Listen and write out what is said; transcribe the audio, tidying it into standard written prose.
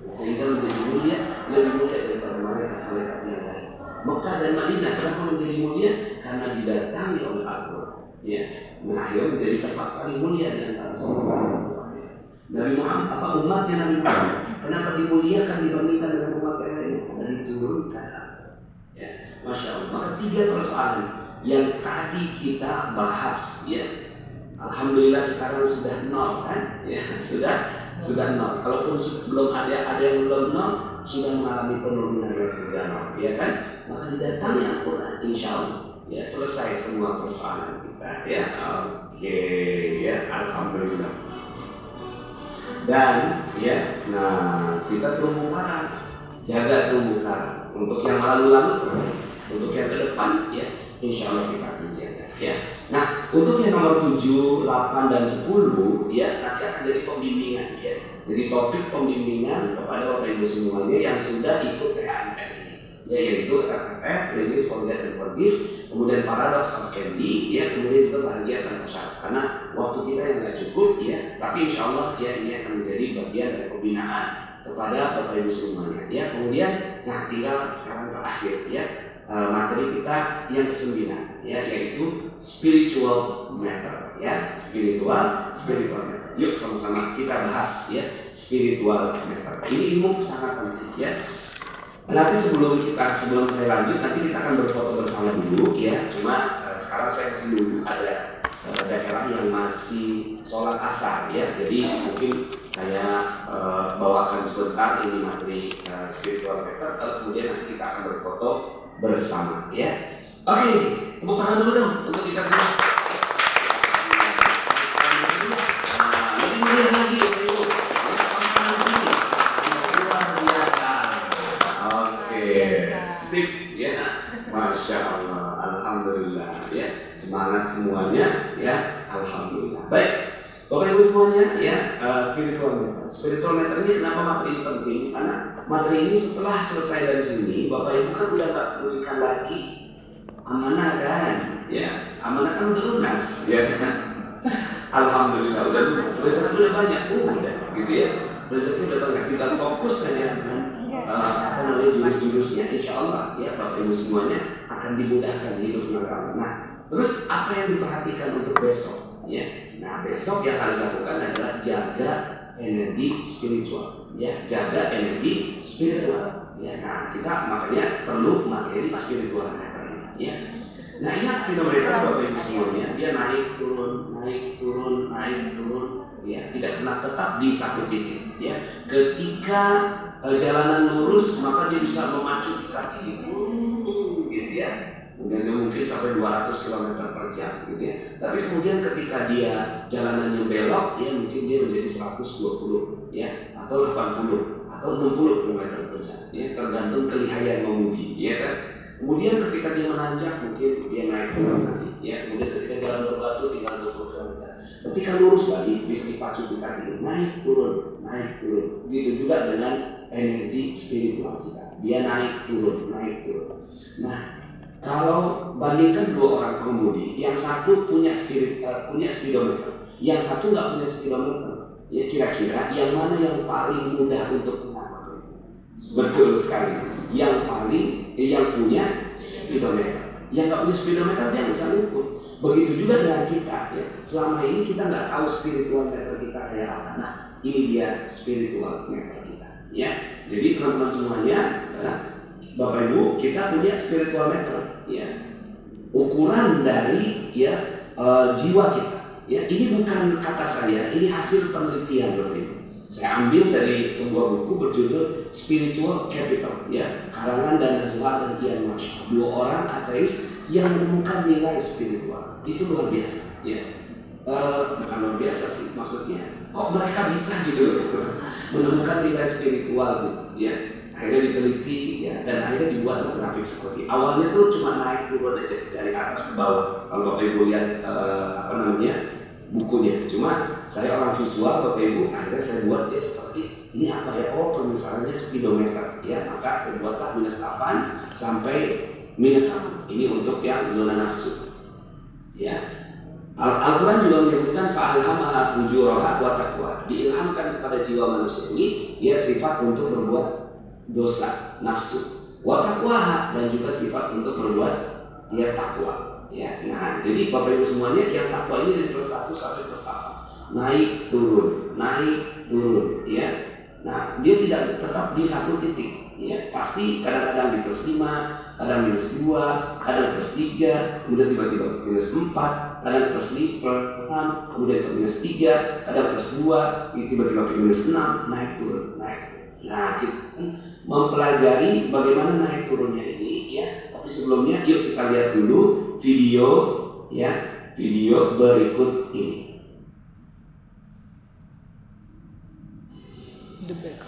sehingga menjadi mulia, lebih mulia daripada malaikat yang lain. Mekah dan Madinah kenapa menjadi mulia? Karena didatangi oleh Al-Quran. Ya, akhirnya menjadi tempat paling mulia di antara semua tempat. Nabi Muhammad, umatnya Nabi Muhammad, kenapa dimuliakan dibandingkan dengan umat yang lain? Karena diturunkan. Ya, Masya Allah. Maka 3 persoalan yang tadi kita bahas, ya, alhamdulillah sekarang sudah 0 kan? Ya, sudah 0. Kalaupun belum ada yang belum 0, sudah mengalami penurunan yang sudah 0, ya kan? Maka didatangi Al-Quran, insya Allah, ya, selesai semua persoalan kita, ya. Oke, ya, alhamdulillah. Dan, ya, nah, kita terumbu karang, jaga terumbu karang. Untuk yang lalu-lalu, untuk yang ke depan, ya, insya Allah kita akan jaga, ya. Nah, untuk yang nomor 7, 8, dan 10, ya, nanti akan jadi pembimbingan, ya. Jadi topik pembimbingan kepada Bapak Ibu semuanya yang sudah ikut THMM ini, ya, yaitu RFF, Release, Forget, and Forgive, kemudian Paradox of Candy, ya, kemudian juga Bahagia Tanpa Syarat. Karena waktu kita yang nggak cukup, ya, tapi insya Allah, ya, ini akan menjadi bagian dari pembinaan kepada Bapak Ibu semuanya, ya. Kemudian, nah, tinggal sekarang terakhir, ya, materi kita yang ke-9, ya, yaitu spiritual matter, ya, spiritual matter. Yuk sama-sama kita bahas, ya, spiritual matter. Ini ilmu sangat penting, ya. Nanti sebelum saya lanjut, nanti kita akan berfoto bersama dulu, ya. Cuma sekarang saya kasih dulu ada daerah yang masih sholat asar, ya. Jadi mungkin saya bawakan sebentar ini materi spiritual matter, kemudian nanti kita akan berfoto bersama, ya. Oke, tepuk tangan dulu dong untuk kita semua. Lebih mulia lagi, Ibu. Luar biasa. Oke, sip, ya. Masya Allah, alhamdulillah, ya. Semangat semuanya, ya. Alhamdulillah. Baik, Bapak Ibu semuanya, ya. Spiritual matter ini kenapa materi ini penting? Karena materi ini setelah selesai dari sini, Bapak Ibu kan udah nggak memberikan lagi amanah kan, ya, amanah kan udah lunas, ya kan. Alhamdulillah udah lunas, rezeki udah banyak, udah, gitu ya, rezeki udah banyak. Tinggal fokus saja dengan jurus-jurusnya, insya Allah, ya, Bapak Ibu semuanya akan dimudahkan hidupnya. Nah, terus apa yang diperhatikan untuk besok, ya? Nah, besok yang harus dilakukan adalah jaga energi spiritual, ya, jaga energi spiritual, ya. Nah, kita makanya perlu materi spiritual matter ini, ya. Nah, ingat speedometer Bapak Ibu semuanya, dia naik turun, ya, tidak pernah tetap di satu titik, ya. Ketika jalanan lurus, maka dia bisa memacu kita gitu, ya. Kemudian mungkin sampai 200 km per jam, gitu ya. Tapi kemudian ketika dia jalanannya belok, ya, mungkin dia menjadi 120, ya, atau 80 atau 60 km per jam, ya, tergantung kelihayan mengemudi, ya kan. Kemudian ketika dia menanjak, mungkin dia naik turun lagi, ya. Kemudian ketika jalan berbatu tinggal 20 km. Ketika lurus lagi bisa dipacu kita gitu, naik turun. Gitu juga dengan energi spiritual kita, dia naik turun. Nah, kalau bandingkan 2 orang pengemudi, yang satu punya speedometer, yang satu nggak punya speedometer, ya, kira-kira yang mana yang paling mudah untuk mengatur? Betul sekali, yang punya speedometer. Yang nggak punya speedometer dia nggak bisa ngukur. Begitu juga dengan kita, ya. Selama ini kita nggak tahu spiritual meter kita kayak apa. Nah, ini dia spiritual meter kita, ya. Jadi teman-teman semuanya, ya, Bapak Ibu, kita punya spiritual meter, ya, ukuran dari, ya, jiwa kita, ya. Ini bukan kata saya, ini hasil penelitian, Bapak Ibu. Saya ambil dari sebuah buku berjudul Spiritual Capital, ya, karangan Dana Zohar dan Ian Marshall, 2 orang ateis yang menemukan nilai spiritual. Itu luar biasa, ya. Bukan luar biasa sih, maksudnya kok mereka bisa gitu menemukan nilai spiritual gitu, ya. Akhirnya diteliti, ya, dan akhirnya dibuat grafik seperti awalnya tuh cuma naik turun aja dari atas ke bawah. Kalau Bapak Ibu lihat bukunya, cuma saya orang visual, Bapak Ibu, akhirnya saya buat dia seperti ini apa ya? Oh, pemisalannya speedometer, ya, maka saya buatlah -8 sampai -1. Ini untuk yang zona nafsu, ya. Al-Quran juga menyebutkan fa'alhamaha fujuraha wa taqwa, diilhamkan kepada jiwa manusia ini ya sifat untuk berbuat dosa, nafsu, wa taqwaha, dan juga sifat untuk berbuat ya takwa. Ya, nah jadi Bapak Ibu semuanya, yang takwa ini dari plus 1 sampai plus 8, naik turun, ya. Nah dia tidak tetap di satu titik, ya pasti kadang-kadang di plus 5, kadang minus 2, kadang plus 3, kemudian tiba-tiba minus 4, kadang plus 5, kemudian ke minus 3, kadang plus 2, tiba-tiba ke minus 6, naik turun. Nah kita mempelajari bagaimana naik turunnya ini, ya. Tapi sebelumnya yuk kita lihat dulu video, ya, video berikut ini. The back.